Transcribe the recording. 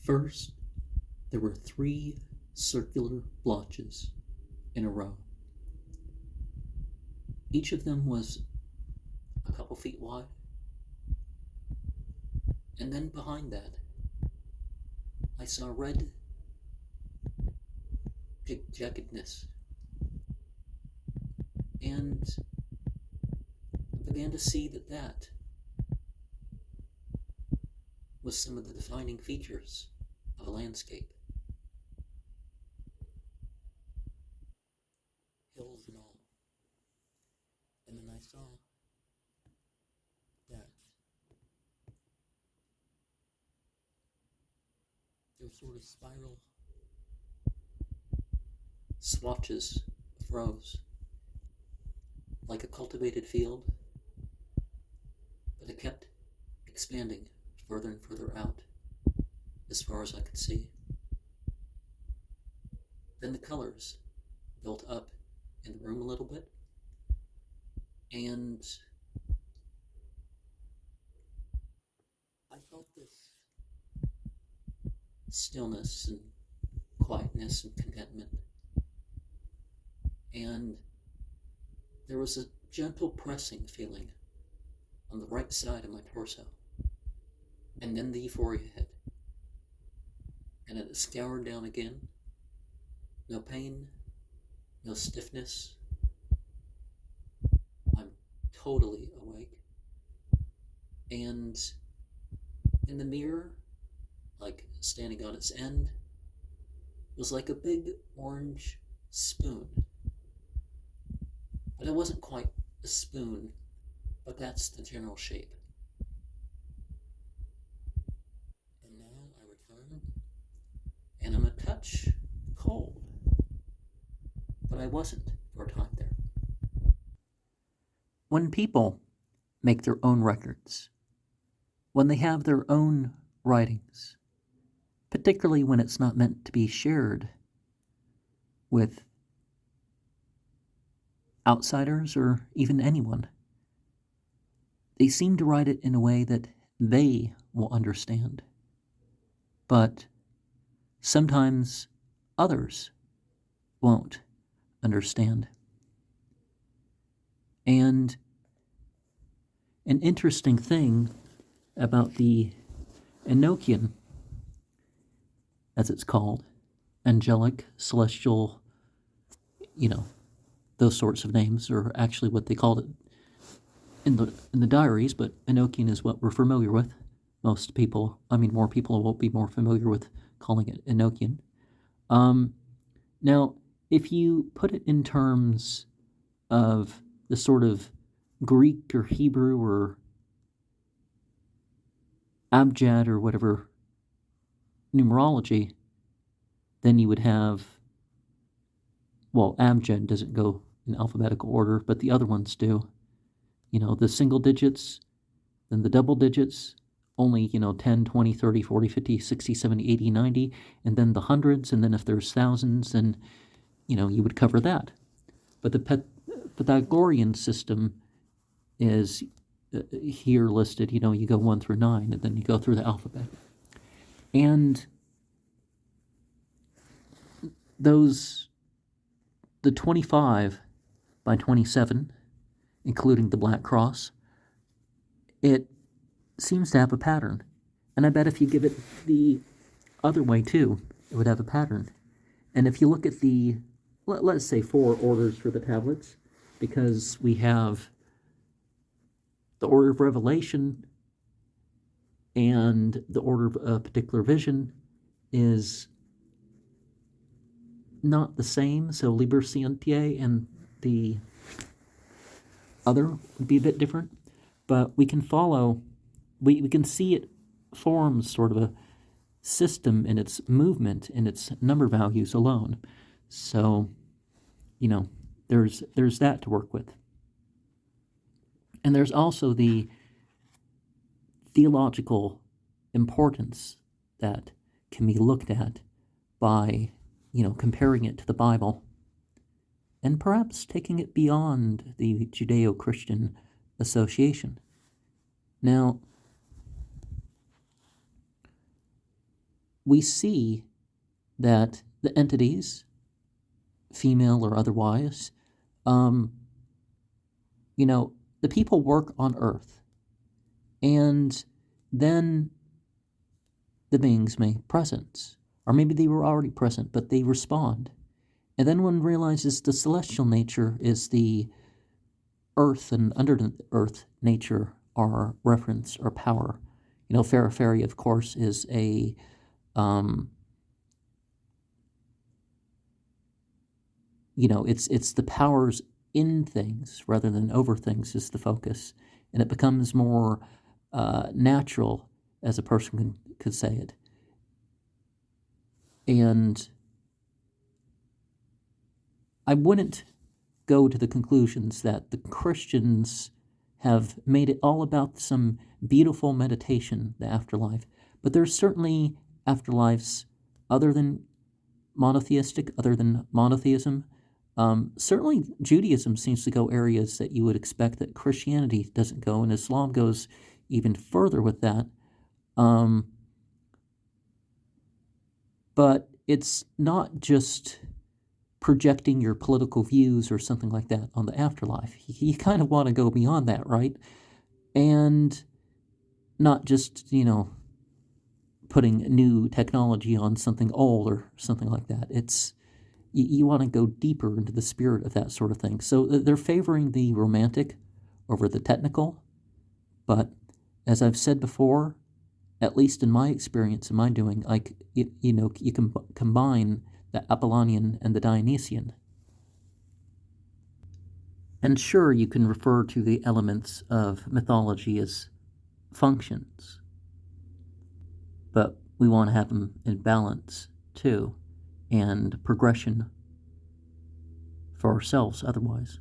First, there were 3 circular blotches in a row. Each of them was a couple feet wide. And then behind that, I saw red jaggedness. And I began to see that was some of the defining features of a landscape. Hills and all. And then I saw that there were sort of spiral swatches of rows, like a cultivated field, but it kept expanding further and further out, as far as I could see. Then the colors built up in the room a little bit, and I felt this stillness and quietness and contentment. And there was a gentle pressing feeling on the right side of my torso, and then the euphoria hit. And it scoured down again. No pain, no stiffness. I'm totally awake. And in the mirror, like standing on its end, was like a big orange spoon. But it wasn't quite a spoon, but that's the general shape. And now I return, and I'm a touch cold. But I wasn't for a time there. When people make their own records, when they have their own writings, particularly when it's not meant to be shared with outsiders or even anyone, they seem to write it in a way that they will understand. But sometimes others won't understand. And an interesting thing about the Enochian, as it's called, angelic, celestial, those sorts of names are actually what they called it in the diaries, but Enochian is what we're familiar with. More people won't be more familiar with calling it Enochian. Now, if you put it in terms of the sort of Greek or Hebrew or abjad or whatever numerology, then you would have, abjad doesn't go in alphabetical order, but the other ones do. The single digits, then the double digits, only, 10, 20, 30, 40, 50, 60, 70, 80, 90, and then the hundreds, and then if there's thousands, then, you would cover that. But the Pythagorean system is here listed, you go 1 through 9, and then you go through the alphabet. And the 25 by 27, including the Black Cross, it seems to have a pattern. And I bet if you give it the other way too, it would have a pattern. And if you look at let's say 4 orders for the tablets, because we have the order of revelation and the order of a particular vision is not the same, so Liber Scientiae and the other would be a bit different, but we can follow, we can see it forms sort of a system in its movement, in its number values alone. So, there's that to work with. And there's also the theological importance that can be looked at by, comparing it to the Bible and perhaps taking it beyond the Judeo-Christian association. Now, we see that the entities, female or otherwise, the people work on Earth, and then the beings make presence, or maybe they were already present, but they respond. And then one realizes the celestial nature is the earth, and under the earth nature are reference or power. Farah Fairy, of course, is a it's the powers in things rather than over things is the focus, and it becomes more natural, as a person could say it. And I wouldn't go to the conclusions that the Christians have made it all about some beautiful meditation, the afterlife. But there's certainly afterlives other than monotheistic, other than monotheism. Certainly Judaism seems to go areas that you would expect that Christianity doesn't go, and Islam goes even further with that. But it's not just projecting your political views or something like that on the afterlife. You kind of want to go beyond that, right? And not just, putting new technology on something old or something like that. It's you want to go deeper into the spirit of that sort of thing. So they're favoring the romantic over the technical. But as I've said before, at least in my experience, in my doing, you can combine the Apollonian and the Dionysian. And sure, you can refer to the elements of mythology as functions, but we want to have them in balance too, and progression for ourselves otherwise.